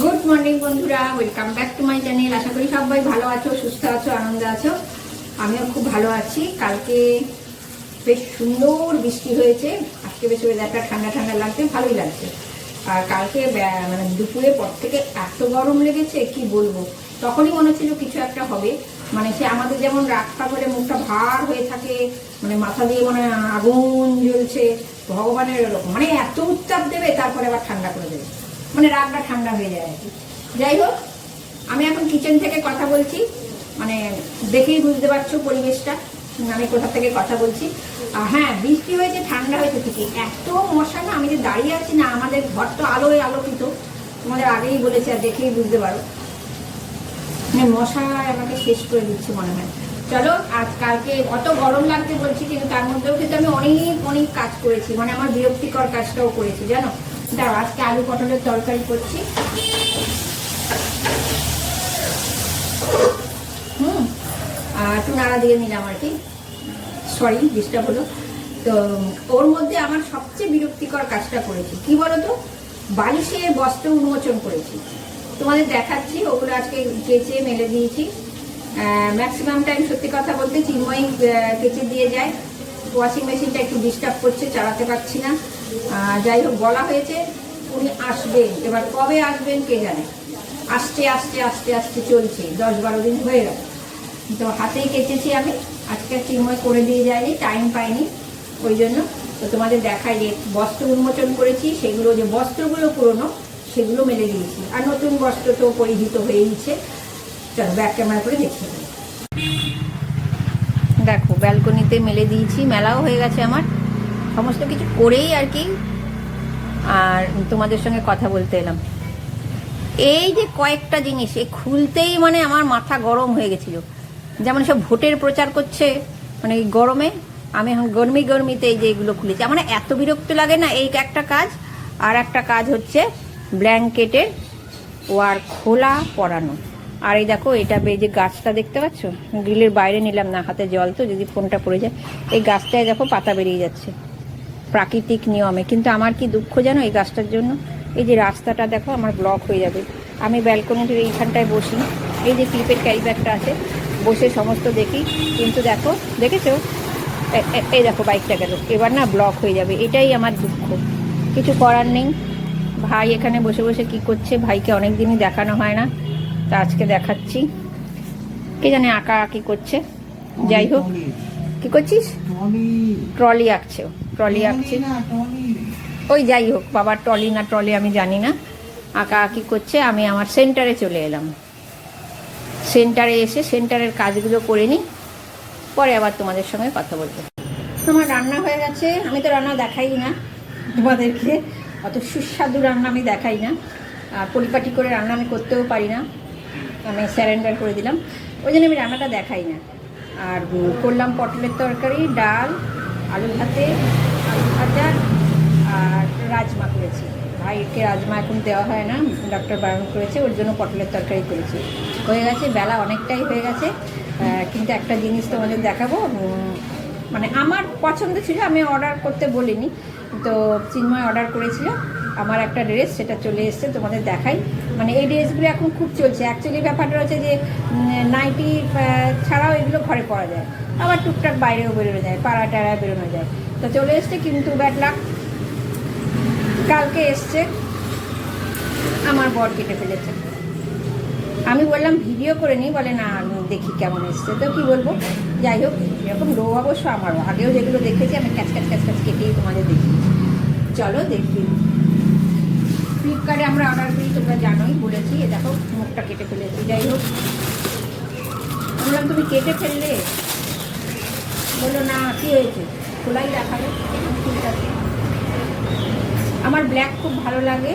Good morning বন্ধুরা, welcome back to my channel. আশা করি সবাই ভালো আছো, সুস্থ আছো, আনন্দে আছো। আমিও খুব ভালো আছি। কালকে বেশ সুন্দর বৃষ্টি হয়েছে, আজকে বেশ ওয়েদারটা ঠান্ডা ঠান্ডা লাগছে, ভালোই লাগছে। আর কালকে মানে দুপুরের পর থেকে এত গরম লেগেছে কি বলবো। তখনই মনে হচ্ছিল কিছু একটা হবে, মানে সে আমাদের যেমন রাতটা করে মুখটা ভার হয়ে থাকে, মানে মাথা দিয়ে মানে আগুন জ্বলছে, ভগবানের এরকম মানে এত উত্তাপ দেবে, তারপরে আবার ঠান্ডা করে দেবে, মানে রাগটা ঠান্ডা হয়ে যায় আর কি। যাই হোক, আমি এখন কিচেন থেকে কথা বলছি, মানে দেখেই বুঝতে পারছো পরিবেশটা আমি কোথা থেকে কথা বলছি। আর হ্যাঁ, বৃষ্টি হয়েছে, ঠান্ডা হয়েছে ঠিকই, এত মশা না। আমি যে দাঁড়িয়ে আছি না, আমাদের ঘর তো আলোয় আলোকিত, তোমাদের আগেই বলেছি, আর দেখেই বুঝতে পারো মশা আমাকে শেষ করে দিচ্ছে মনে হয়। চলো, আজ কালকে অত গরম লাগতে বলছি, কিন্তু তার মধ্যেও কিন্তু আমি অনেক অনেক কাজ করেছি, মানে আমার বিরক্তিকর কাজটাও করেছি জানো। দাঁড়াও, আজকে আলু পটলের তরকারি করছি। একটু নাড়া দিয়ে নিলাম আর কি, সরি ডিস্টার্ব হলো। তো ওর মধ্যে আমার সবচেয়ে বিরক্তিকর কাজটা করেছি কি বলতো, বালিশের বস্ত্র উন্মোচন করেছি। তোমাদের দেখাচ্ছি, ওগুলো আজকে কেচে মেলে দিয়েছি। ম্যাক্সিমাম টাইম সত্যি কথা বলতে চিন্ময়ী কেচে দিয়ে যায়, ওয়াশিং মেশিনটা একটু ডিস্টার্ব করছে, চালাতে পারছি না। যাই হোক, বলা হয়েছে উনি আসবেন, এবার কবে আসবেন কে জানে। আসতে আসতে আসতে আসতে চলছে, 10-12 দিন হয়ে গেল। তো হাতেই কেচেছি আমি, আজকে চিন্ময় করে দিয়ে যায়নি, টাইম পাইনি ওই জন্য। তো তোমাদের দেখাই যে বস্ত্র উন্মোচন করেছি, সেগুলো যে বস্ত্রগুলো পুরনো সেগুলো মেলে দিয়েছি, আর নতুন বস্ত্র তো পরিহিত হয়েইছে। চলো ব্যাক ক্যামেরা করে দেখতে পাই। দেখো, ব্যালকনিতে মেলে দিয়েছি, মেলাও হয়ে গেছে আমার সমস্ত কিছু করেই আর কি। আর তোমাদের সঙ্গে কথা বলতে এলাম। এই যে কয়েকটা জিনিস খুলতেই মানে আমার মাথা গরম হয়ে গেছিল। যেমন সব ভোটের প্রচার করছে, মানে এই গরমে আমি এখন গরমিতে এই যে এগুলো খুলেছি, আমার এত বিরক্ত লাগে না। এই একটা কাজ, আর একটা কাজ হচ্ছে ব্ল্যাঙ্কেটের ওয়ার খোলা পরানো। আর এই দেখো, এটা যে গাছটা দেখতে পাচ্ছ, গ্রিলের বাইরে নিলাম না, হাতে জল তো যদি ফোনটা পড়ে যায়। এই গাছটায় দেখো পাতা বেরিয়ে যাচ্ছে প্রাকৃতিক নিয়মে, কিন্তু আমার কি দুঃখ জানো এই গাছটার জন্য। এই যে রাস্তাটা দেখো আমার ব্লক হয়ে যাবে। আমি ব্যালকনিতে এইখানটায় বসি, এই যে ক্লিপের ক্যারি ব্যাগটা আছে, বসে সমস্ত দেখি, কিন্তু দেখো, দেখেছো এই দেখো বাইকটা গেল, এবার না ব্লক হয়ে যাবে। এটাই আমার দুঃখ, কিছু করার নেই। ভাই এখানে বসে বসে কি করছে, ভাইকে অনেক দিনই দেখানো হয় না, তা আজকে দেখাচ্ছি। কে জানে আঁকা আঁকি করছে। যাই হোক, কি করছিস? ট্রলি আঁকছে, ট্রলি আঁকছে ওই। যাই হোক, বাবার ট্রলি না ট্রলি আমি জানি না, আঁকা আঁকি করছে। আমি আমার সেন্টারে চলে এলাম, সেন্টারে এসে সেন্টারের কাজগুলো করে নিই, পরে আবার তোমাদের সঙ্গে কথা বলবো। আমার রান্না হয়ে গেছে, আমি তো রান্না দেখাই না তোমাদেরকে, অত সুস্বাদু রান্না আমি দেখাই না, আর পরিপাটি করে রান্না আমি করতেও পারি না, আমি স্যারেন্ডার করে দিলাম, ওই জন্য আমি রান্নাটা দেখাই না। আর করলাম পটলের তরকারি, ডাল, আলু ভাতে, আলু ভাজা, আর রাজমা করেছি। ভাইকে রাজমা এখন দেওয়া হয় না, ডক্টর বারণ করেছে, ওর জন্য পটলের তরকারি করেছি। হয়ে গেছে, বেলা অনেকটাই হয়ে গেছে। কিন্তু একটা জিনিস তোমাদের দেখাবো, মানে আমার পছন্দ ছিল, আমি অর্ডার করতে বলিনি, তো চিন্ময় অর্ডার করেছিল আমার একটা ড্রেস, সেটা চলে এসছে, তোমাদের দেখাই। মানে এই ড্রেসগুলো এখন খুব চলছে। অ্যাকচুয়ালি ব্যাপারটা হচ্ছে যে নাইটি ছাড়াও এগুলো ঘরে পরা যায়, আবার টুকটাক বাইরেও বেরোনো যায়, পাড়া টাড়ায় বেরোনো যায়। তো চলে এসছে, কিন্তু ব্যাড লাক, কালকে এসছে আমার বর কেটে ফেলেছে। আমি বললাম ভিডিও করে নিই, বলে না দেখি কেমন এসছে। তো কি বলবো, যাই হোক, এরকম রোগ অবশ্য আমারও, আগেও যেগুলো দেখেছি আমি ক্যাচ কেটেই তোমাদের দেখি। চলো দেখি। ফ্লিপকার্টে আমরা অর্ডার করি, তোমরা জানোই, বলেছি। এ দেখো মুখটা কেটে ফেলেছি। যাই হোক, বললাম তুমি কেটে ফেললে, বললো না কী হয়েছে, খোলাই দেখাবে। ঠিক আছে, আমার ব্ল্যাক খুব ভালো লাগে,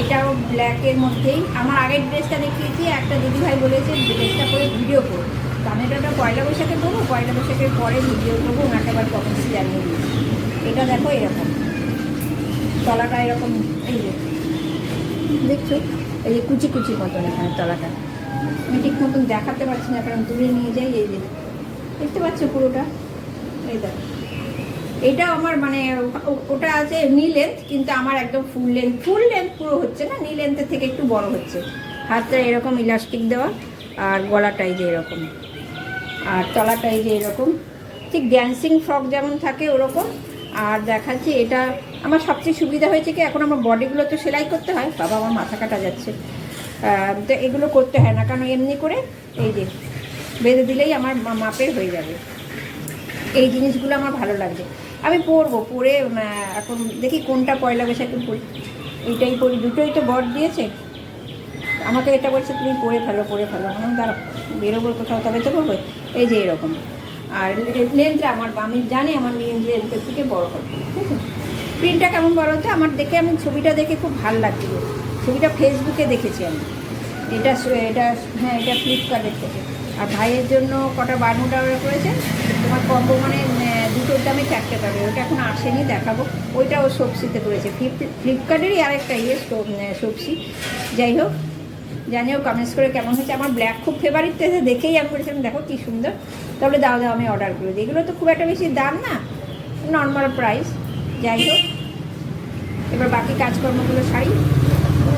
এটাও ব্ল্যাকের মধ্যেই। আমার আগের ড্রেসটা দেখিয়েছি, একটা দিদিভাই বলেছে ড্রেসটা করে ভিডিও করো, তো আমি এটা পয়লা বৈশাখে দেবো, পয়লা বৈশাখের পরে ভিডিও করবো, ওনাকে আবার কমেন্টস জানিয়ে দিয়েছি। এটা দেখো এরকম, তলাটা এরকম, এই যে দেখছো, এই যে কুচি কুচি মতন এখানে তলাটা, আমি ঠিক মতন দেখাতে পারছি না কারণ দূরে নিয়ে যাই। এই যে দেখতে পাচ্ছ পুরোটা, এই দেখো এটা আমার মানে ওটা আছে নি লেন্থ, কিন্তু আমার একদম ফুল লেন্থ পুরো হচ্ছে না, নি লেন্থের থেকে একটু বড় হচ্ছে। হাতটা এরকম ইলাস্টিক দেওয়া, আর গলাটাই যে এরকম, আর তলাটাই যে এরকম, ঠিক ড্যান্সিং ফ্রক যেমন থাকে ওরকম। আর দেখাচ্ছি এটা আমার সবচেয়ে সুবিধা হয়েছে কি, এখন আমার বডিগুলো তো সেলাই করতে হয়, বাবা আমার মাথা কাটা যাচ্ছে, তো এগুলো করতে হয় না, কারণ এমনি করে এই যে বেঁধে দিলেই আমার মাপের হয়ে যাবে। এই জিনিসগুলো আমার ভালো লাগছে, আমি পরবো, পরে এখন দেখি কোনটা পয়লা বৈশাখে পরি। এইটাই পরি, দুটোই তো বর দিয়েছে আমাকে, এটা বলছে তুমি পরে ফেলো আমার দাঁড়া বেরোবো কোথাও তবে তো করবো। এই যে এরকম, আর লেন্থটা আমার, আমি জানি আমার লেন্থের থেকে বড় হবে, ঠিক আছে। প্রিন্টটা কেমন বড় হচ্ছে আমার দেখে, আমি ছবিটা দেখে খুব ভালো লাগছিল, ছবিটা ফেসবুকে দেখেছি আমি, এটা হ্যাঁ এটা ফ্লিপকার্টের থেকে। আর ভাইয়ের জন্য কটা বারমুডা অর্ডার করেছে, তোমার কম্বো মানে দুটোর দামে 4টে পাবে, ওটা এখন আসেনি, দেখাবো। ওইটা ও সবসিতে করেছে, ফ্লিপকার্টেরই আরেকটা সবসি। যাই হোক, জানিও কমেন্টস করে কেমন হচ্ছে। আমার ব্ল্যাক খুব ফেভারিট হয়েছে, দেখেই আমি বলেছিলাম দেখো কী সুন্দর, তাহলে দাও আমি অর্ডার করে দিই। এগুলো তো খুব একটা বেশি দাম না, নর্মাল প্রাইস। যাই হোক, এবার বাকি কাজকর্মগুলো শাড়ি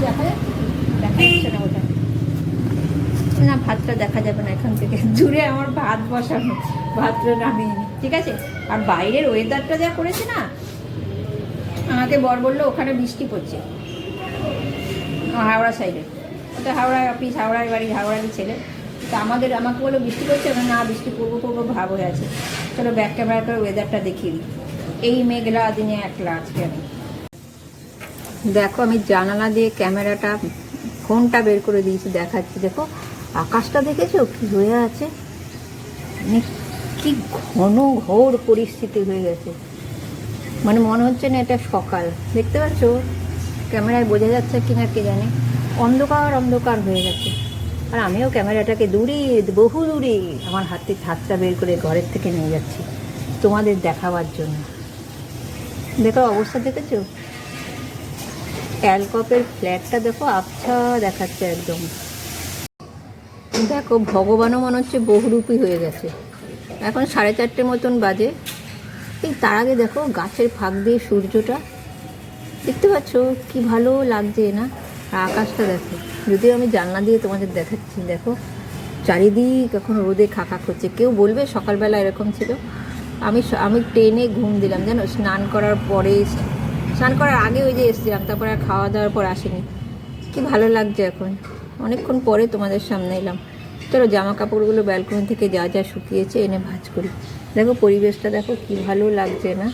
দেখা যাচ্ছে না, ওটা না, ভাতটা দেখা যাবে না এখান থেকে, দূরে আমার ভাত বসানো, ভাতটা নামিয়ে নি, ঠিক আছে। আর বাইরের ওয়েদারটা যা করেছে না, আমাকে বর বললো ওখানে বৃষ্টি পড়ছে, হাওড়া সাইডে, ওটা হাওড়া অফিস, হাওড়ায় বাড়ি, হাওড়ারই ছেলে। তা আমাকে বললো বৃষ্টি পড়ছে না, বৃষ্টি পড়বো ভাব হয়ে আছে। চলো ব্যাক ক্যামেরা করে ওয়েদারটা দেখিয়ে দিই। এই মেঘলা দিনে একলা আজকে আমি, দেখো আমি জানালা দিয়ে ক্যামেরাটা, ফোনটা বের করে দিয়েছি, দেখাচ্ছি। দেখো আকাশটা দেখেছো কি হয়ে আছে, মানে কি ঘন ঘোর পরিস্থিতি হয়ে গেছে, মানে মনে হচ্ছে না এটা সকাল। দেখতে পাচ্ছ ক্যামেরায় বোঝা যাচ্ছে কিনা কে জানে, অন্ধকার হয়ে গেছে। আর আমিও ক্যামেরাটাকে বহু দূরে আমার হাতটা বের করে ঘরের থেকে নিয়ে যাচ্ছি তোমাদের দেখাবার জন্য। দেখো অবস্থা দেখেছো, ক্যালকপের ফ্ল্যাটটা দেখো আবছা দেখাচ্ছে একদম। দেখো ভগবানও মনে হচ্ছে বহুরূপী হয়ে গেছে। এখন 4:30 মতন বাজে। এই তার আগে দেখো গাছের ফাঁক দিয়ে সূর্যটা দেখতে পাচ্ছ কি ভালো লাগছে না, আর আকাশটা দেখো, যদিও আমি জানলা দিয়ে তোমাদের দেখাচ্ছি। দেখো চারিদিক এখন রোদে খাকা করছে, কেউ বলবে সকালবেলা এরকম ছিল। আমি ট্রেনে ঘুম দিলাম জানো, স্নান করার আগে ওই যে এসেছিলাম, তারপরে আর খাওয়া দাওয়ার পর আসিনি। কি ভালো লাগছে এখন, অনেকক্ষণ পরে তোমাদের সামনে এলাম। চলো জামা কাপড়গুলো ব্যালকনি থেকে যা শুকিয়েছে এনে ভাঁজ করি। দেখো পরিবেশটা দেখো কি ভালো লাগছে না,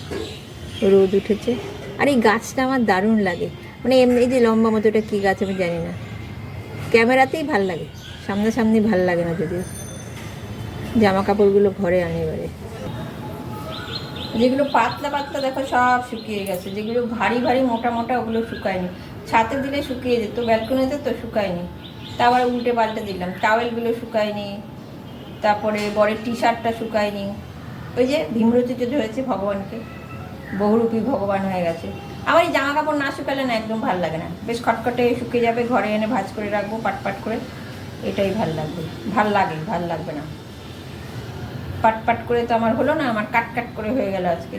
রোদ উঠেছে। আর এই গাছটা আমার দারুণ লাগে, মানে এমনি যে লম্বা মতো, এটা কী গাছ আমি জানি না, ক্যামেরাতেই ভাল লাগে, সামনাসামনি ভাল লাগে না। যদিও জামা কাপড়গুলো ঘরে আনি, এবারে যেগুলো পাতলা দেখো সব শুকিয়ে গেছে, যেগুলো ভারী মোটা ওগুলো শুকায়নি। ছাতে দিলে শুকিয়ে যেত, ব্যালকনিতে তো শুকায়নি, তা আবার উল্টে পাল্টে দিলাম। টাওয়েলগুলো শুকায়নি, তারপরে বরের টি শার্টটা শুকায়নি। ওই যে ভীমরতিতে ধরেছে ভগবানকে, বহুরূপী ভগবান হয়ে গেছে। আমার এই জামা কাপড় না শুকালে না একদম ভালো লাগে না, বেশ খটখটে শুকিয়ে যাবে, ঘরে এনে ভাঁজ করে রাখবো পাট করে, এটাই ভাল লাগবে না। পাট করে তো আমার হলো না, আমার কাট করে হয়ে গেল আজকে।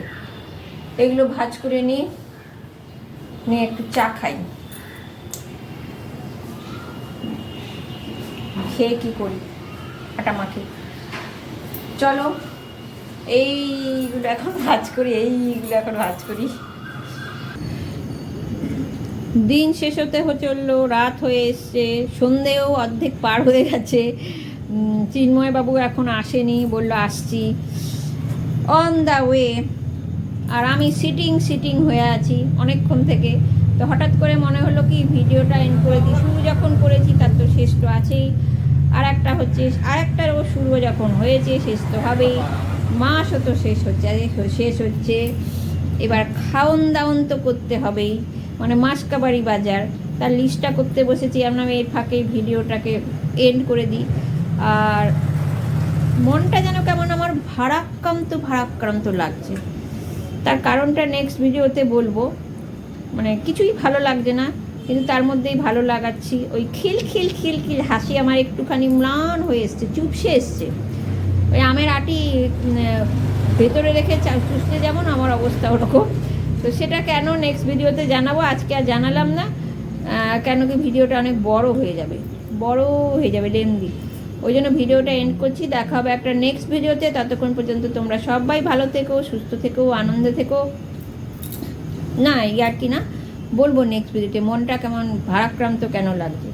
এগুলো ভাঁজ করে নিয়ে একটু চা খাই, খেয়ে কি করি, আটা মাখি। চলো এইগুলো এখন ভাঁজ করি, দিন শেষ হতে চললো, রাত হয়ে এসছে, সন্ধেও অর্ধেক পার হয়ে গেছে। চিন্ময়বাবু এখন আসেনি, বললো আসছি, অন দ্য ওয়ে। আর আমি সিটিং হয়ে আছি অনেকক্ষণ থেকে। তো হঠাৎ করে মনে হলো কি ভিডিওটা এন্ড করে দিই, শুরু যখন করেছি তার তো শেষ তো আছেই, আর একটারও শুরু যখন হয়েছে শেষ তো হবেই। মাসও তো শেষ হচ্ছে, এবার খাওন দাওন তো করতে হবেই, মানে মাসকাবাড়ি বাজার, তার লিস্টটা করতে বসেছি। আমি এর ফাঁকে ভিডিওটাকে এন্ড করে দিই। আর মনটা যেন কেমন আমার ভারাক্রান্ত লাগছে, তার কারণটা নেক্সট ভিডিওতে বলবো। মানে কিছুই ভালো লাগছে না, কিন্তু তার মধ্যেই ভালো লাগাচ্ছি। ওই খিল হাসি আমার একটুখানি ম্লান হয়ে এসছে, চুপসে এসছে। ওই আমের আটি ভেতরে রেখে চুষতে যেমন আমার অবস্থা ওরকম। তো সেটা কেন নেক্সট ভিডিওতে জানাবো, আজকে আর জানালাম না, কেন কি ভিডিওটা অনেক বড় হয়ে যাবে লেন্দি, ওই জন্য ভিডিওটা এন্ড করছি। দেখা হবে একটা নেক্সট ভিডিওতে। ততক্ষণ পর্যন্ত তোমরা সবাই ভালো থেকো, সুস্থ থেকো, আনন্দে থেকো। না আর কি না বলবো নেক্সট ভিডিওতে, মনটা কেমন ভারাক্রান্ত কেন লাগছে।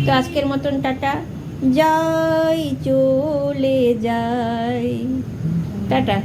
তো আজকের মতন টাটা, যাই চলে যাই, টাটা।